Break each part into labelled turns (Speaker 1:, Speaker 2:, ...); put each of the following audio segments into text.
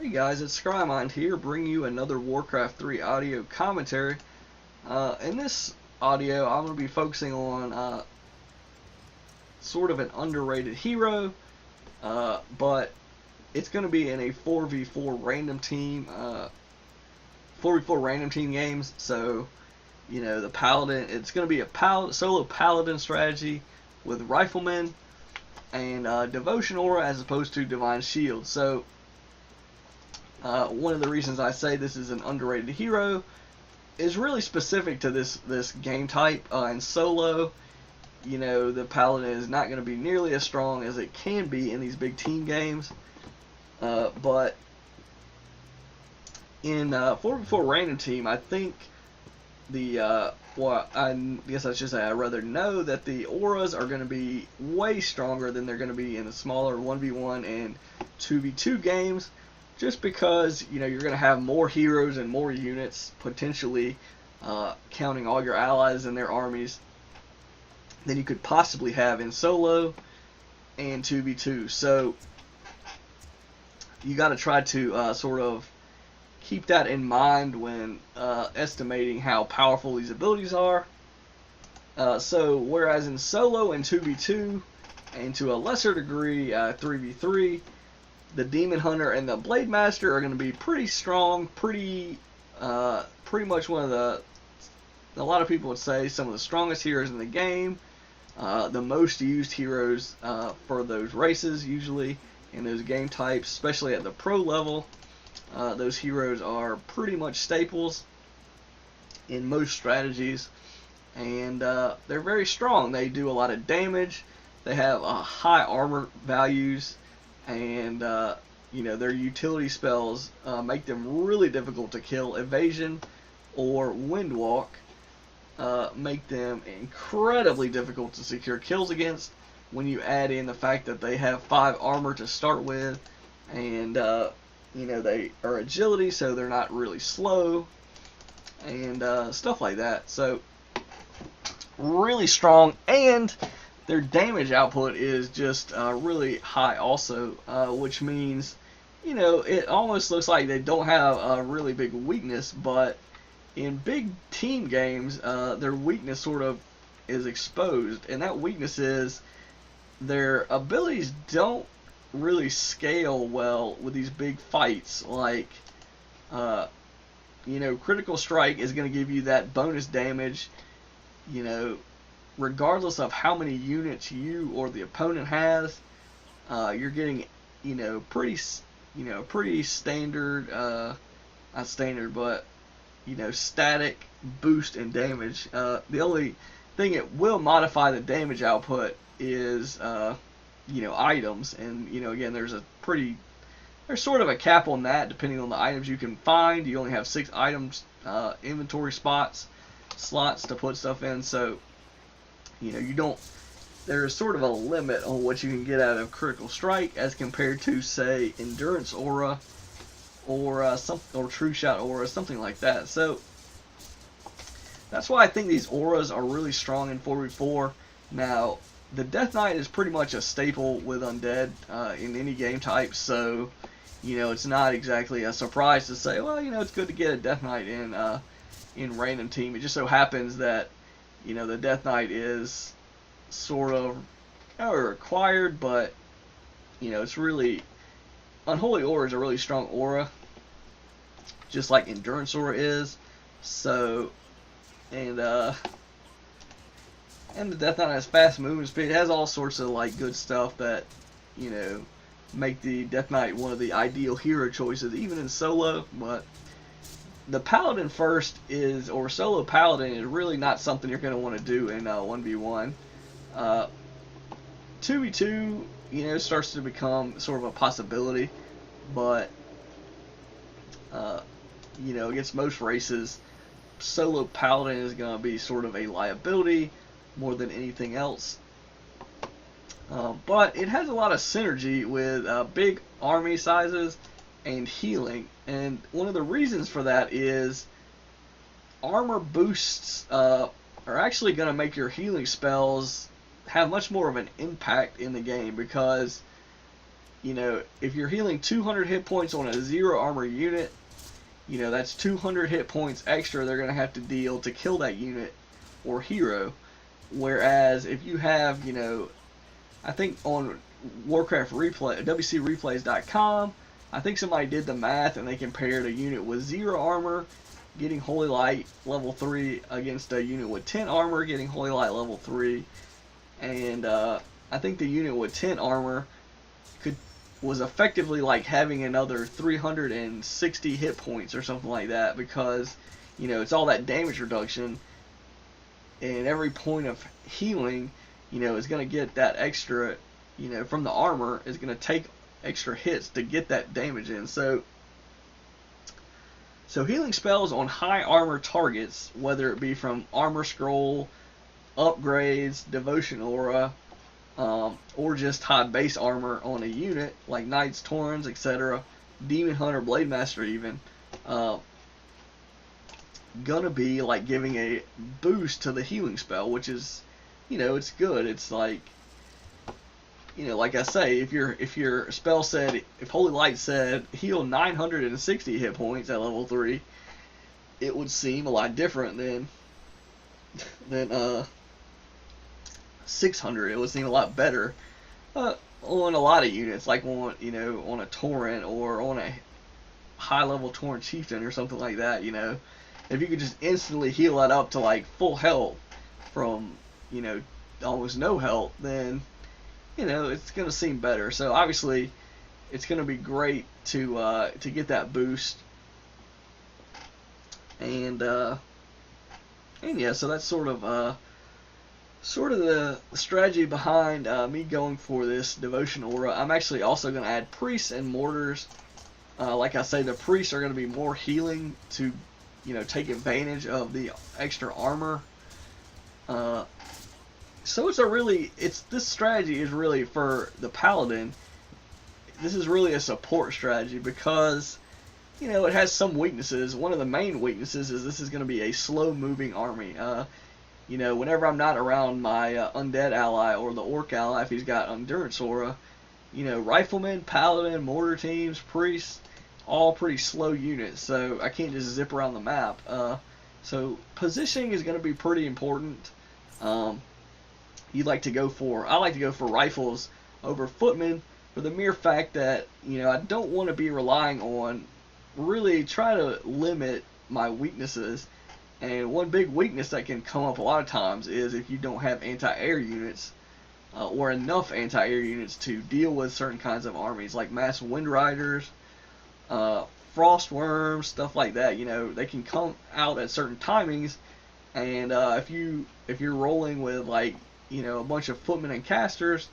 Speaker 1: Hey guys, it's Scrymind here, bringing you another Warcraft 3 audio commentary. In this audio, I'm going to be focusing on sort of an underrated hero, but it's going to be in a 4v4 random team, 4v4 random team games. So, the Paladin, it's going to be a solo Paladin strategy with Riflemen and Devotion Aura as opposed to Divine Shield. So, one of the reasons I say this is an underrated hero is really specific to this game type. In solo, the Paladin is not going to be nearly as strong as it can be in these big team games. But in 4v4 random team, I think I guess I should say I rather know that the auras are going to be way stronger than they're going to be in the smaller 1v1 and 2v2 games. Just because, you're going to have more heroes and more units, potentially counting all your allies and their armies, than you could possibly have in solo and 2v2. So, you got to try to sort of keep that in mind when estimating how powerful these abilities are. So, whereas in solo and 2v2, and to a lesser degree 3v3, the Demon Hunter and the Blade Master are going to be pretty strong, pretty much one of a lot of people would say some of the strongest heroes in the game, the most used heroes for those races usually, in those game types, especially at the pro level. Those heroes are pretty much staples in most strategies, and they're very strong. They do a lot of damage, they have high armor values, and their utility spells make them really difficult to kill. Evasion or Windwalk make them incredibly difficult to secure kills against when you add in the fact that they have 5 armor to start with, and they are agility, so they're not really slow, and stuff like that. So really strong, and their damage output is just really high also, which means, it almost looks like they don't have a really big weakness, but in big team games, their weakness sort of is exposed, and that weakness is their abilities don't really scale well with these big fights. Like, Critical Strike is going to give you that bonus damage, regardless of how many units you or the opponent has. You're getting, pretty standard, not standard, but, static boost in damage. The only thing it will modify the damage output is, items. And, again, there's sort of a cap on that depending on the items you can find. You only have 6 items, inventory slots to put stuff in, so there's sort of a limit on what you can get out of Critical Strike as compared to, say, Endurance Aura or True Shot Aura, something like that. So that's why I think these auras are really strong in 4v4. Now, the Death Knight is pretty much a staple with Undead in any game type, so it's not exactly a surprise to say, well, it's good to get a Death Knight in random team. It just so happens that the Death Knight is sort of required, but it's really, Unholy Aura is a really strong aura, just like Endurance Aura is. So, and the Death Knight has fast movement speed. It has all sorts of good stuff that make the Death Knight one of the ideal hero choices, even in solo. But the Paladin or solo Paladin is really not something you're going to want to do in 1v1. 2v2, starts to become sort of a possibility, but against most races, solo Paladin is going to be sort of a liability more than anything else. But it has a lot of synergy with big army sizes and healing, and one of the reasons for that is armor boosts are actually going to make your healing spells have much more of an impact in the game, because you know, if you're healing 200 hit points on a 0 armor unit, you know, that's 200 hit points extra they're going to have to deal to kill that unit or hero. Whereas if you have, you know, I think on Warcraft Replay, WCReplays.com, I think somebody did the math and they compared a unit with 0 armor getting Holy Light level 3 against a unit with 10 armor getting Holy Light level 3. And I think the unit with 10 armor was effectively like having another 360 hit points or something like that, because, you know, it's all that damage reduction, and every point of healing, you know, is going to get that extra, you know, from the armor, is going to take extra hits to get that damage in. So healing spells on high armor targets, whether it be from armor scroll, upgrades, devotion aura, or just high base armor on a unit like Knights, Taurens, etc., Demon Hunter, Blade Master even, gonna be like giving a boost to the healing spell, which is, you know, it's good. It's like, you know, like I say, if your spell said, if Holy Light said heal 960 hit points at level 3, it would seem a lot different than 600. It would seem a lot better on a lot of units, like on, you know, on a Torrent or on a high level Torrent Chieftain or something like that. You know, if you could just instantly heal that up to like full health from, you know, almost no health, then, you know, it's gonna seem better. So obviously, it's gonna be great to get that boost, and yeah, so that's sort of the strategy behind me going for this devotion aura. I'm actually also going to add priests and mortars. Like I say, the priests are going to be more healing to, you know, take advantage of the extra armor. So this strategy is really for the paladin. This is really a support strategy because, you know, it has some weaknesses. One of the main weaknesses is this is going to be a slow moving army. You know, whenever I'm not around my undead ally or the orc ally, if he's got endurance aura, you know, riflemen, paladin, mortar teams, priests, all pretty slow units, so I can't just zip around the map. So positioning is going to be pretty important. I like to go for rifles over footmen for the mere fact that, you know, I don't want to be relying on, really try to limit my weaknesses. And one big weakness that can come up a lot of times is if you don't have anti-air units, or enough anti-air units to deal with certain kinds of armies, like mass wind riders, frost worms, stuff like that. You know, they can come out at certain timings, and if you're rolling with, like, you know, a bunch of footmen and casters,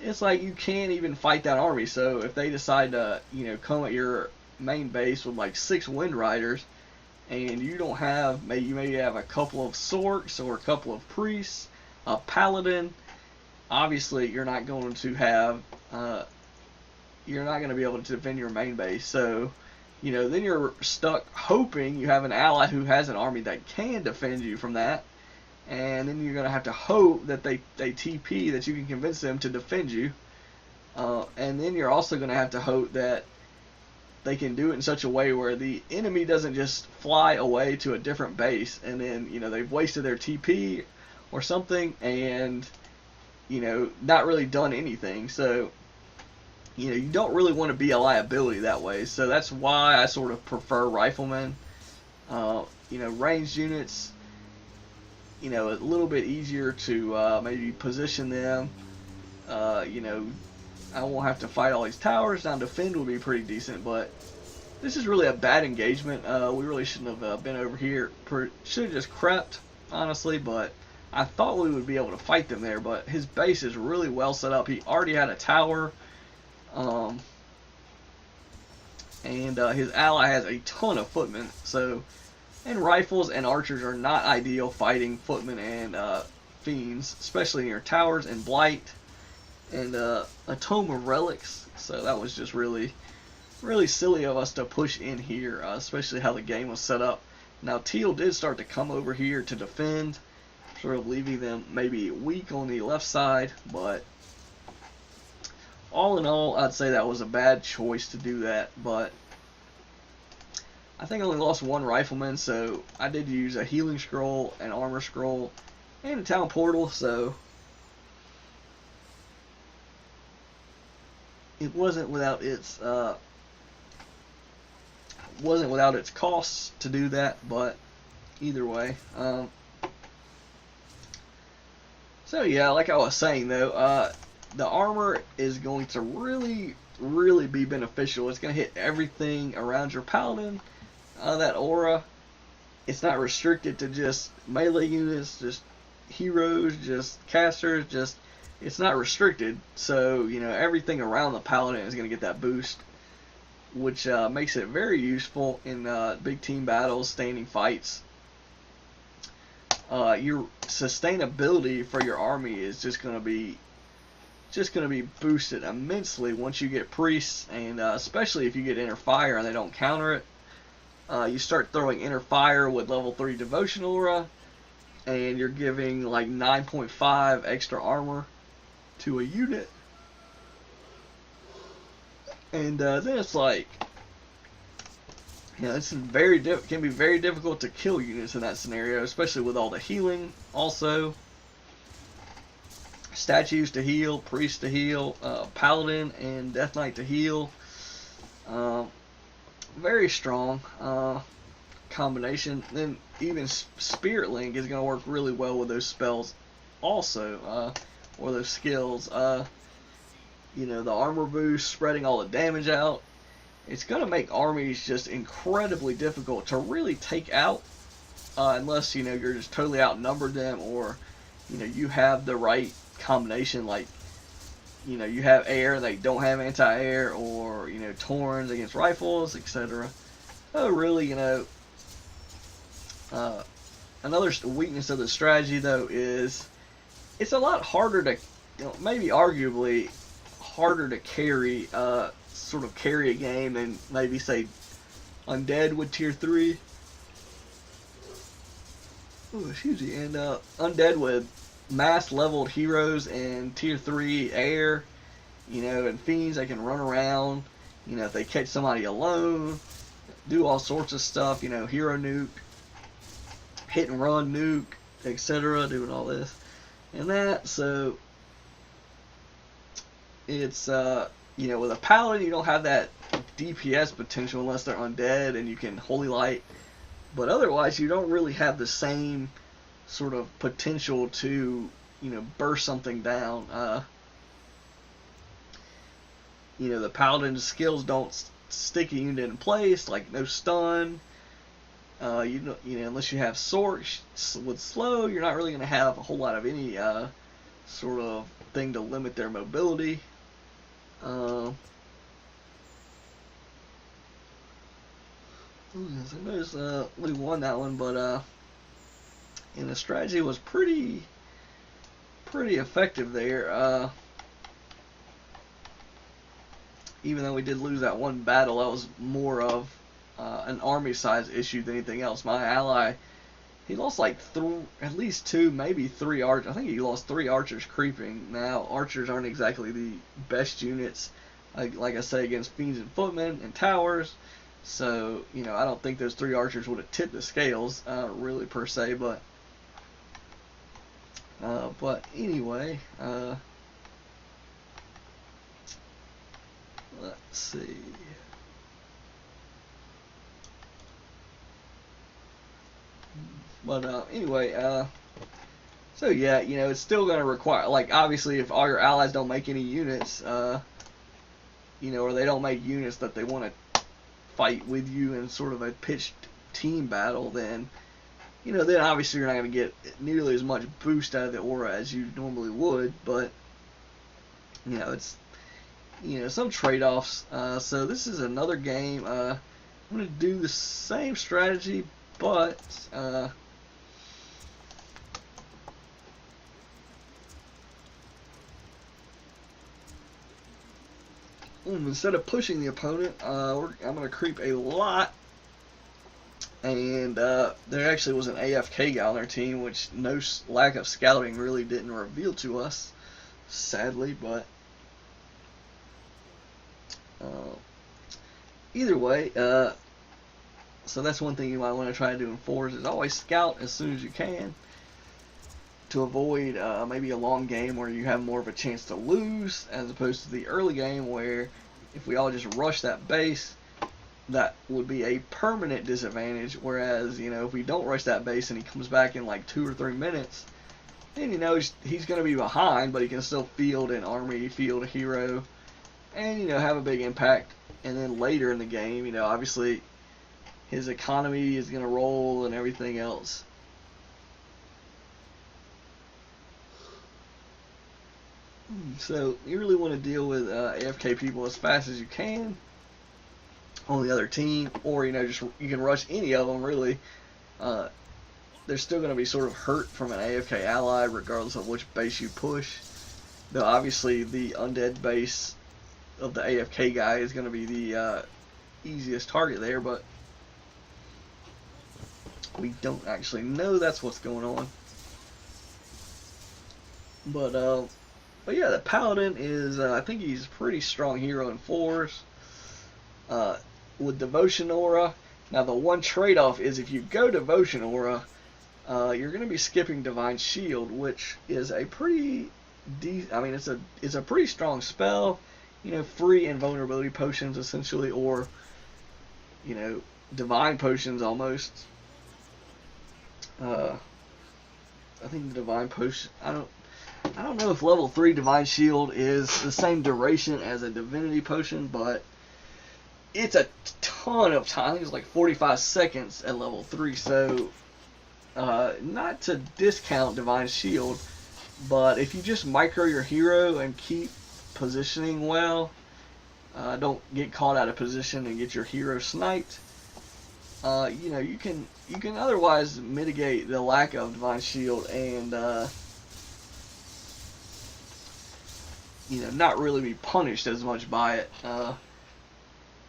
Speaker 1: it's like you can't even fight that army. So if they decide to, you know, come at your main base with like 6 wind riders, and you don't have, you maybe have a couple of sorks or a couple of priests, a paladin, obviously you're not going to have, you're not going to be able to defend your main base. So, you know, then you're stuck hoping you have an ally who has an army that can defend you from that, and then you're going to have to hope that they TP, that you can convince them to defend you, and then you're also going to have to hope that they can do it in such a way where the enemy doesn't just fly away to a different base, and then, you know, they've wasted their TP or something, and, you know, not really done anything. So, you know, you don't really want to be a liability that way. So that's why I sort of prefer riflemen. You know, ranged units, you know, a little bit easier to maybe position them. You know, I won't have to fight all these towers. Now, defend will be pretty decent, but this is really a bad engagement. We really shouldn't have been over here. Should have just crept, honestly, but I thought we would be able to fight them there, but his base is really well set up. He already had a tower, and his ally has a ton of footmen. So, and rifles and archers are not ideal fighting footmen and fiends, especially near towers and blight. And a tome of relics, so that was just really silly of us to push in here, especially how the game was set up. Now, Teal did start to come over here to defend, sort of leaving them maybe weak on the left side, but all in all, I'd say that was a bad choice to do that, but I think I only lost one rifleman, so I did use a healing scroll, an armor scroll, and a town portal, so it wasn't without its costs to do that, but either way. So yeah, like I was saying though, the armor is going to really be beneficial. It's going to hit everything around your paladin. That aura, it's not restricted to just melee units, just heroes, just casters, just it's not restricted. So you know everything around the paladin is going to get that boost, which makes it very useful in big team battles, standing fights. Your sustainability for your army is just going to be boosted immensely once you get priests, and especially if you get inner fire and they don't counter it. You start throwing inner fire with level 3 devotion aura, and you're giving like 9.5 extra armor to a unit, and then it's like, you know, it's can be very difficult to kill units in that scenario, especially with all the healing. Also, statues to heal, priests to heal, paladin and death knight to heal. Very strong combination. Then even Spirit Link is going to work really well with those spells also, or those skills. You know, the armor boost, spreading all the damage out. It's going to make armies just incredibly difficult to really take out, unless, you know, you're just totally outnumbered them, or, you know, you have the right combination, like, you know, you have air, they don't have anti-air, or, you know, Torns against rifles, etc. Oh, really, you know, another weakness of the strategy, though, is it's a lot harder to, you know, maybe arguably harder to carry, sort of carry a game than maybe, say, Undead with tier 3. Ooh, excuse me, and Undead with mass leveled heroes and tier 3 air, you know, and fiends that can run around, you know, if they catch somebody alone, do all sorts of stuff, you know, hero nuke, hit and run nuke, etc., doing all this and that. So it's you know, with a paladin you don't have that DPS potential unless they're undead and you can holy light, but otherwise you don't really have the same sort of potential to, you know, burst something down. You know, the paladin's skills don't stick a unit in place, like no stun. You know, unless you have sword with slow, you're not really going to have a whole lot of any sort of thing to limit their mobility. I noticed we won that one, but and the strategy was pretty effective there. Even though we did lose that one battle, that was more of an army size issue than anything else. My ally, he lost like at least 2, maybe 3 archers. I think he lost 3 archers creeping. Now, archers aren't exactly the best units, like I say, against fiends and footmen and towers. So, you know, I don't think those 3 archers would have tipped the scales, really, per se. But anyway, let's see. But anyway, so yeah, you know, it's still going to require, like, obviously, if all your allies don't make any units, you know, or they don't make units that they want to fight with you in sort of a pitched team battle, then, you know, then obviously you're not going to get nearly as much boost out of the aura as you normally would. But, you know, it's, you know, some trade-offs. So this is another game. I'm going to do the same strategy, but instead of pushing the opponent, I'm going to creep a lot. And there actually was an AFK guy on their team, which no lack of scouting really didn't reveal to us, sadly. But either way, so that's one thing you might want to try to do in fours is always scout as soon as you can to avoid maybe a long game where you have more of a chance to lose, as opposed to the early game where if we all just rush that base, that would be a permanent disadvantage. Whereas, you know, if we don't rush that base and he comes back in like 2 or 3 minutes, then, you know, he's going to be behind, but he can still field an army, field a hero, and, you know, have a big impact. And then later in the game, you know, obviously his economy is going to roll and everything else. So you really want to deal with AFK people as fast as you can on the other team, or, you know, just you can rush any of them really. They're still going to be sort of hurt from an AFK ally regardless of which base you push. Though obviously the undead base of the AFK guy is going to be the easiest target there, but we don't actually know that's what's going on. But yeah, the Paladin is, I think he's a pretty strong hero in fours. With Devotion Aura, now the one trade-off is if you go Devotion Aura, you're going to be skipping Divine Shield, which is a pretty, it's a pretty strong spell. You know, free invulnerability potions essentially, or, you know, divine potions almost. I think the divine potion, I don't know if level 3 Divine Shield is the same duration as a Divinity Potion, but it's a ton of time. I think it's like 45 seconds at level 3, so not to discount Divine Shield, but if you just micro your hero and keep positioning well, don't get caught out of position and get your hero sniped, you know, you can otherwise mitigate the lack of Divine Shield and you know, not really be punished as much by it.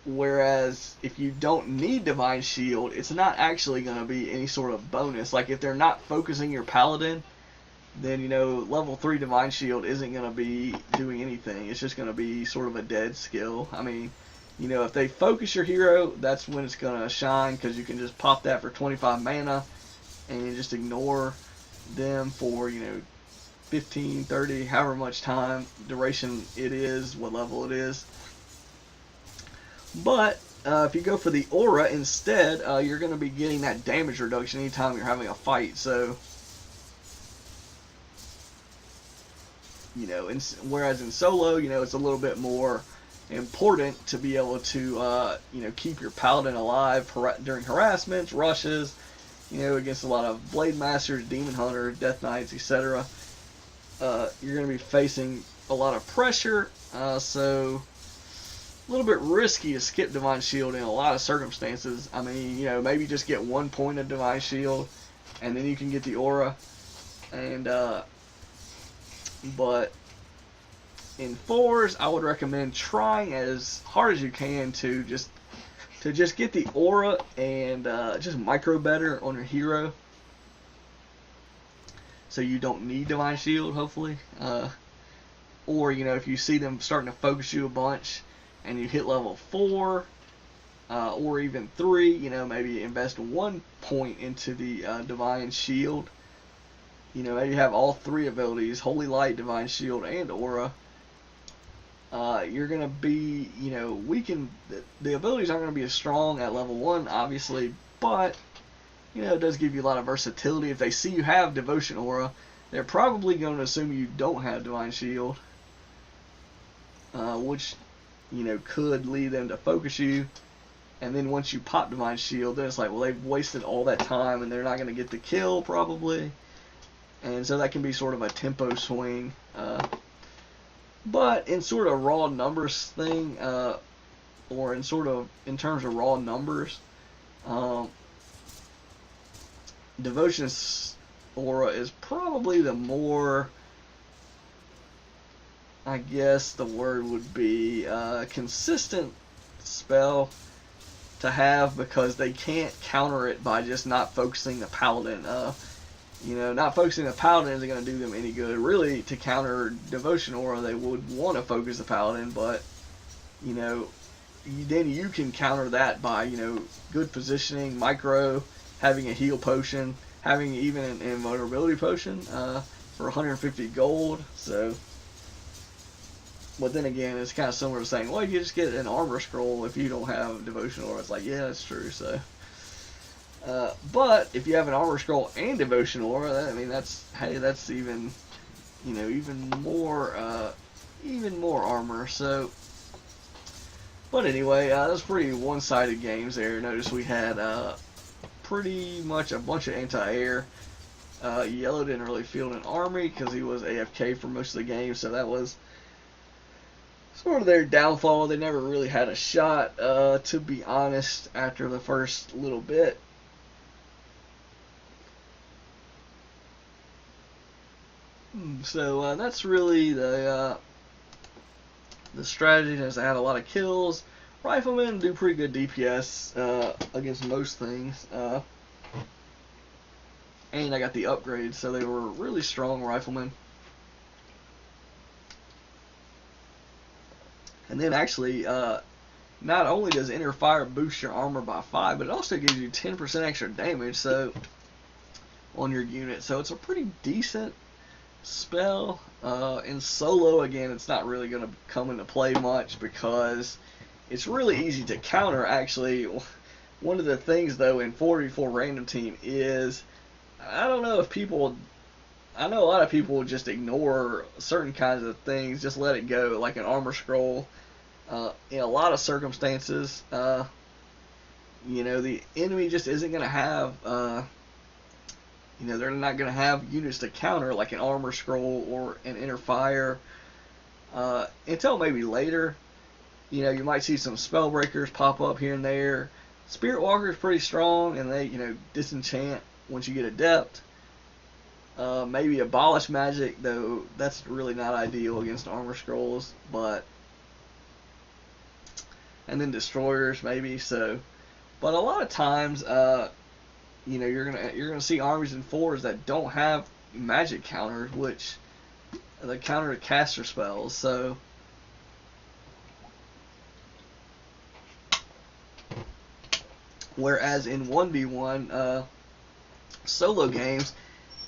Speaker 1: Whereas if you don't need Divine Shield, it's not actually going to be any sort of bonus. Like if they're not focusing your Paladin, then, you know, level 3 Divine Shield isn't going to be doing anything. It's just going to be sort of a dead skill. I mean, you know, if they focus your hero, that's when it's going to shine, because you can just pop that for 25 mana and you just ignore them for, you know, 15, 30, however much time duration it is, what level it is. But if you go for the aura instead, you're going to be getting that damage reduction anytime you're having a fight. So, you know, whereas in solo, you know, it's a little bit more important to be able to, you know, keep your Paladin alive during harassments, rushes, you know, against a lot of Blade Masters, Demon Hunters, Death Knights, etc. You're going to be facing a lot of pressure, so a little bit risky to skip Divine Shield in a lot of circumstances. I mean, you know, maybe just get 1 point of Divine Shield, and then you can get the aura. And but in fours, I would recommend trying as hard as you can to just get the aura and just micro better on your hero, so you don't need Divine Shield, hopefully. Or, you know, if you see them starting to focus you a bunch and you hit level 4 or even 3, you know, maybe invest 1 point into the Divine Shield. You know, maybe have all 3 abilities, Holy Light, Divine Shield, and Aura. You're going to be, you know, weakened. The abilities aren't going to be as strong at level 1, obviously, but, you know, it does give you a lot of versatility. If they see you have Devotion Aura, they're probably going to assume you don't have Divine Shield, which, you know, could lead them to focus you. And then once you pop Divine Shield, then it's like, well, they've wasted all that time and they're not going to get the kill, probably. And so that can be sort of a tempo swing. But in sort of raw numbers thing, or in terms of raw numbers, Devotion Aura is probably the more, I guess the word would be, consistent spell to have, because they can't counter it by just not focusing the Paladin. You know, not focusing the Paladin isn't going to do them any good. Really, to counter Devotion Aura, they would want to focus the Paladin, but, you know, then you can counter that by, you know, good positioning, micro, having a heal potion, having even an invulnerability potion for 150 gold. So, but then again, it's kind of similar to saying, well, you just get an armor scroll if you don't have devotional aura. It's like, yeah, that's true. So, but if you have an armor scroll and devotional aura, I mean, that's even, you know, even more armor. So, but anyway, that's pretty one-sided games there. Notice we had pretty much a bunch of anti-air. Yellow didn't really field an army because he was AFK for most of the game, so that was sort of their downfall. They never really had a shot, to be honest, after the first little bit. So that's really the strategy. Is to add a lot of kills. Riflemen do pretty good DPS against most things. And I got the upgrade, so they were really strong riflemen. And then actually, not only does inner fire boost your armor by 5, but it also gives you 10% extra damage on your unit. So it's a pretty decent spell. In solo, again, it's not really going to come into play much because it's really easy to counter. Actually, one of the things though in 4v4 random team is, I don't know if people, I know a lot of people just ignore certain kinds of things, just let it go, like an armor scroll. In a lot of circumstances, you know, the enemy just isn't going to have, you know, they're not going to have units to counter like an armor scroll or an inner fire until maybe later. You know, you might see some spell breakers pop up here and there. Spirit Walker is pretty strong, and they, you know, disenchant once you get adept. Maybe abolish magic, though that's really not ideal against armor scrolls. But and then destroyers maybe. So, but a lot of times, you know, you're gonna see armies in 4s that don't have magic counters, which they counter to caster spells. So. Whereas in 1v1 solo games,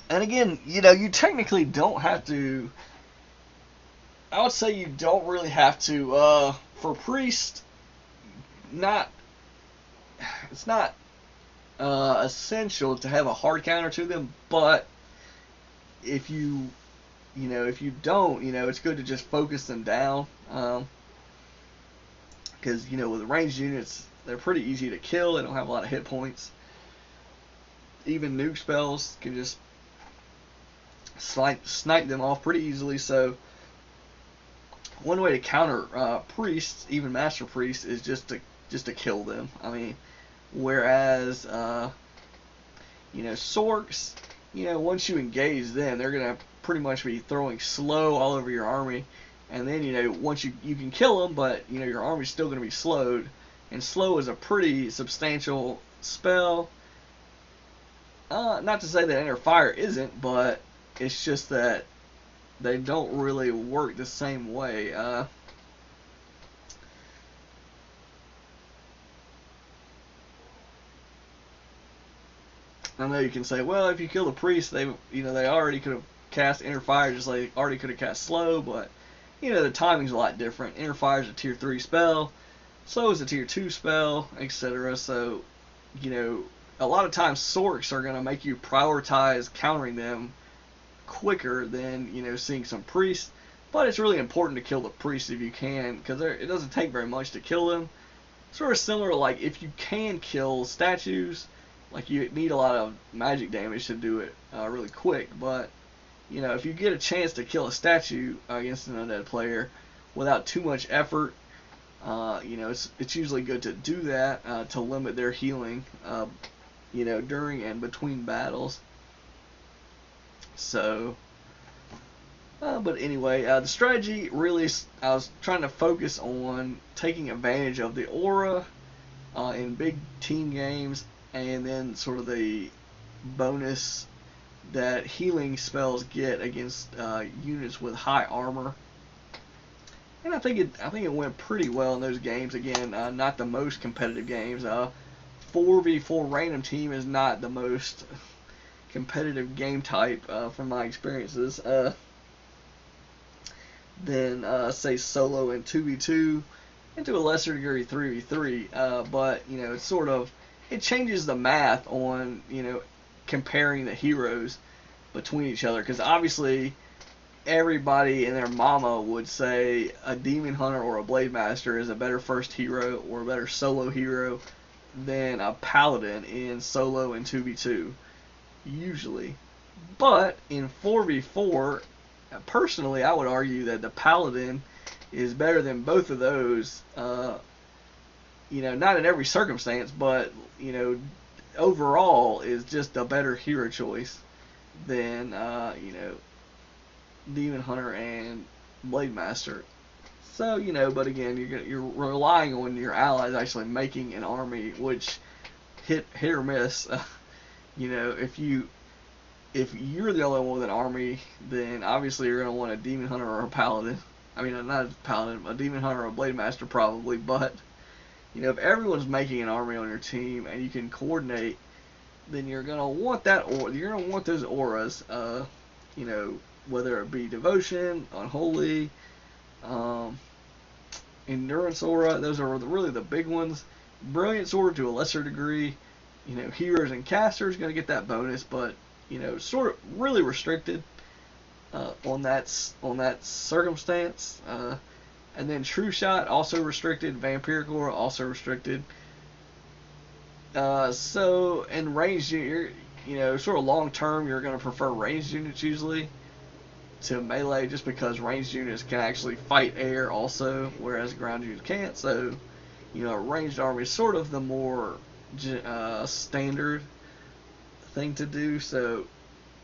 Speaker 1: and again, you know, you technically don't have to, I would say you don't really have to, for priest, it's not essential to have a hard counter to them, but if you don't, you know, it's good to just focus them down, because, you know, with ranged units, they're pretty easy to kill. They don't have a lot of hit points. Even nuke spells can just snipe them off pretty easily. So one way to counter priests, even master priests, is just to kill them. I mean, whereas you know, sorks, you know, once you engage them, they're gonna pretty much be throwing slow all over your army, and then, you know, once you can kill them, but, you know, your army's still gonna be slowed. And slow is a pretty substantial spell. Not to say that inner fire isn't, but it's just that they don't really work the same way. I know you can say, well, if you kill the priest, they already could have cast inner fire, just like they already could have cast slow, but, you know, the timing's a lot different. Inner fire is a tier 3 spell. So is a tier 2 spell, etc. So, you know, a lot of times sorks are going to make you prioritize countering them quicker than, you know, seeing some priests. But it's really important to kill the priests if you can, because it doesn't take very much to kill them. Sort of similar, like, if you can kill statues, like, you need a lot of magic damage to do it really quick. But, you know, if you get a chance to kill a statue against an undead player without too much effort, you know, it's usually good to do that to limit their healing, you know, during and between battles. So, but anyway, the strategy really, I was trying to focus on taking advantage of the aura in big team games, and then sort of the bonus that healing spells get against units with high armor. and I think it went pretty well in those games. Again, not the most competitive games. 4v4 random team is not the most competitive game type from my experiences. Than say solo and 2v2, and to a lesser degree 3v3. But you know, it's sort of, it changes the math on, you know, comparing the heroes between each other, because obviously everybody and their mama would say a demon hunter or a blade master is a better first hero or a better solo hero than a paladin in solo and 2v2 usually. But in 4v4, personally, I would argue that the paladin is better than both of those. You know, not in every circumstance, but you know, overall is just a better hero choice than you know, demon hunter and blade master. So you know, but again, you're relying on your allies actually making an army, which hit or miss. You know, if you're the only one with an army, then obviously you're going to want a demon hunter or a paladin. I mean, not a paladin, a demon hunter or a blade master probably. But you know, if everyone's making an army on your team and you can coordinate, then you're going to want that, or you're going to want those auras. You know, whether it be devotion, unholy, endurance aura. Those are really the big ones. Brilliance aura to a lesser degree. You know, heroes and casters going to get that bonus, but you know, sort of really restricted on that circumstance. And then True Shot also restricted. Vampiric Aura also restricted. So in ranged unit, you know, sort of long term, you're going to prefer ranged units usually to melee, just because ranged units can actually fight air also, whereas ground units can't. So you know, a ranged army is sort of the more standard thing to do. So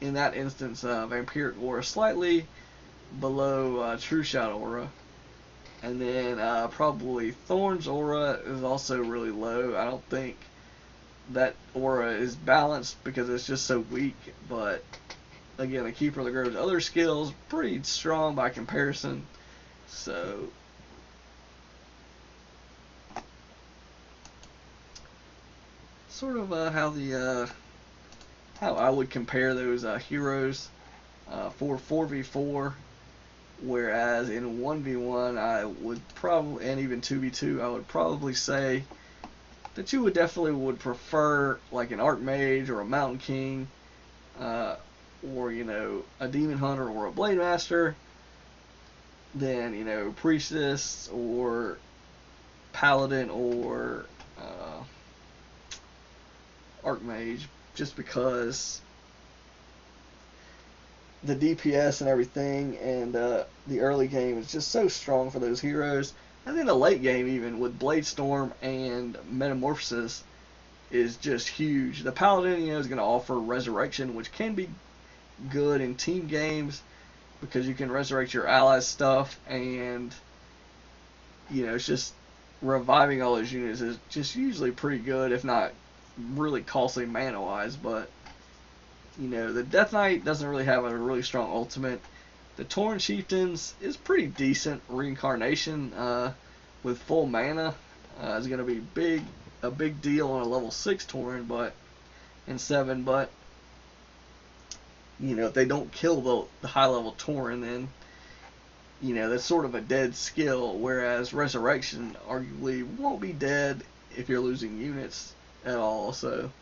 Speaker 1: in that instance, Vampiric Aura slightly below True Shot Aura. And then probably Thorn's Aura is also really low. I don't think that aura is balanced because it's just so weak. But again, the Keeper of the Grove's other skills pretty strong by comparison. So sort of how I would compare those heroes for 4v4, whereas in 1v1 I would probably, and even 2v2, I would probably say that you would definitely would prefer like an Archmage or a Mountain King, or you know, a Demon Hunter or a Blade Master, than you know, Priestess or Paladin or Archmage, just because the DPS and everything, and the early game is just so strong for those heroes. And then the late game, even with Blade Storm and Metamorphosis, is just huge. The Paladin, you know, is going to offer Resurrection, which can be good in team games because you can resurrect your allies' stuff, and you know, it's just reviving all those units is just usually pretty good, if not really costly mana-wise. But you know, the Death Knight doesn't really have a really strong ultimate. The Tauren Chieftains is pretty decent reincarnation with full mana. Is going to be a big deal on a level 6 Tauren, but in 7. But you know, if they don't kill the high level Tauren, then you know, that's sort of a dead skill. Whereas Resurrection arguably won't be dead if you're losing units at all. So.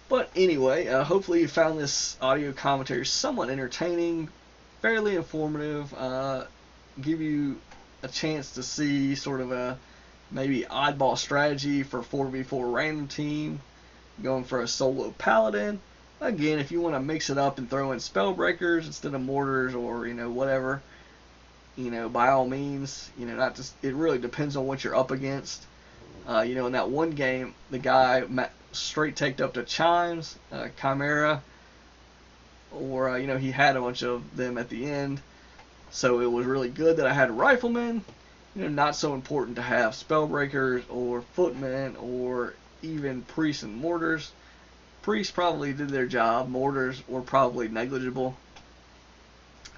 Speaker 1: But anyway, hopefully you found this audio commentary somewhat entertaining, fairly informative, give you a chance to see sort of a maybe oddball strategy for 4v4 random team, going for a solo paladin. Again, if you want to mix it up and throw in spellbreakers instead of mortars, or you know, whatever, you know, by all means, you know, not just, it really depends on what you're up against. You know, in that one game, the guy straight taked up to chimes, chimera, or you know, he had a bunch of them at the end, so it was really good that I had riflemen. You know, not so important to have spellbreakers or footmen or even priests and mortars. Priests probably did their job. Mortars were probably negligible.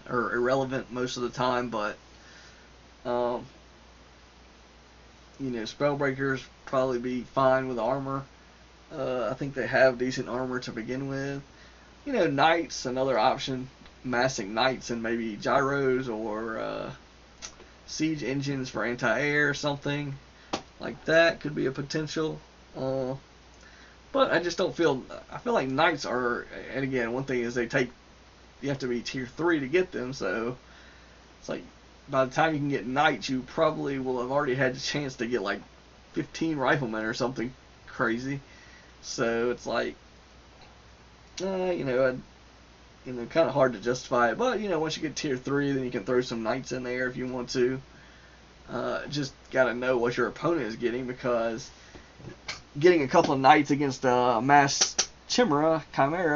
Speaker 1: or irrelevant most of the time, but spellbreakers probably be fine with armor. I think they have decent armor to begin with. Knights, another option. Massing knights and maybe gyros or siege engines for anti-air, something like that could be a potential. But I just don't feel. I feel like knights are, and again, one thing is you have to be tier 3 to get them, so it's like by the time you can get knights, you probably will have already had the chance to get like 15 riflemen or something crazy. So it's like, kind of hard to justify it. But once you get tier 3, then you can throw some knights in there if you want to. Just gotta know what your opponent is getting, because getting a couple of knights against a mass chimera,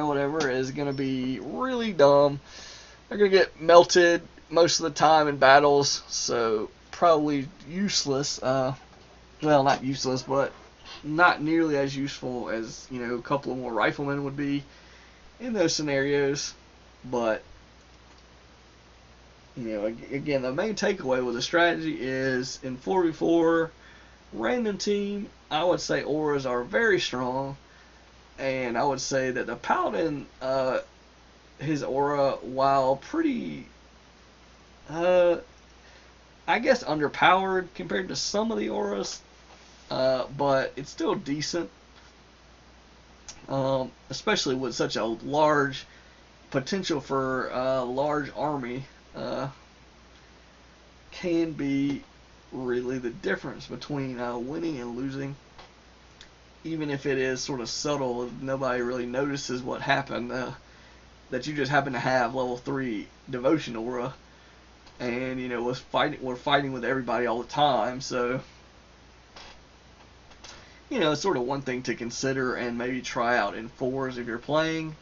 Speaker 1: whatever, is gonna be really dumb. They're gonna get melted most of the time in battles, so probably useless. Well, not useless, but not nearly as useful as a couple of more riflemen would be in those scenarios. But again, the main takeaway with the strategy is in 4v4 random team, I would say auras are very strong, and I would say that the paladin, his aura, while pretty I guess underpowered compared to some of the auras, but it's still decent, especially with such a large potential for a large army. Can be really the difference between winning and losing, even if it is sort of subtle. Nobody really notices what happened, that you just happen to have level 3 devotion aura, and we're fighting with everybody all the time, so it's sort of one thing to consider and maybe try out in 4s if you're playing.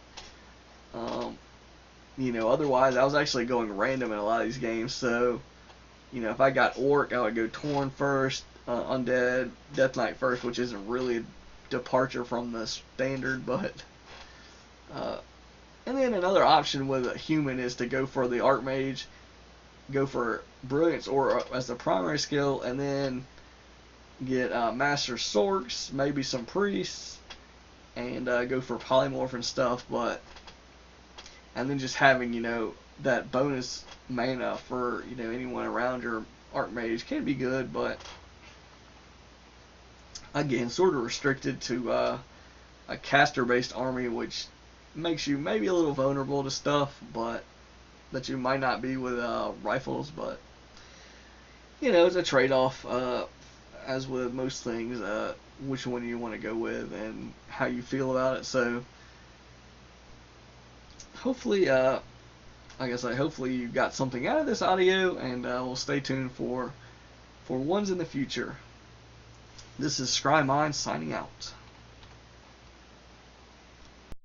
Speaker 1: Otherwise, I was actually going random in a lot of these games, so if I got Orc, I would go Torn first, Undead, Death Knight first, which isn't really a departure from the standard, but and then another option with a human is to go for the Archmage, go for Brilliance Aura as the primary skill, and then get Master Sorks, maybe some Priests, and go for Polymorph and stuff, and then just having, that bonus mana for, anyone around your Archmage can be good, but again, sort of restricted to a caster-based army, which makes you maybe a little vulnerable to stuff, but that you might not be with rifles. But it's a trade-off, as with most things, which one you want to go with and how you feel about it. So hopefully, hopefully you got something out of this audio, and we'll stay tuned for ones in the future. This is Scry Mind signing out.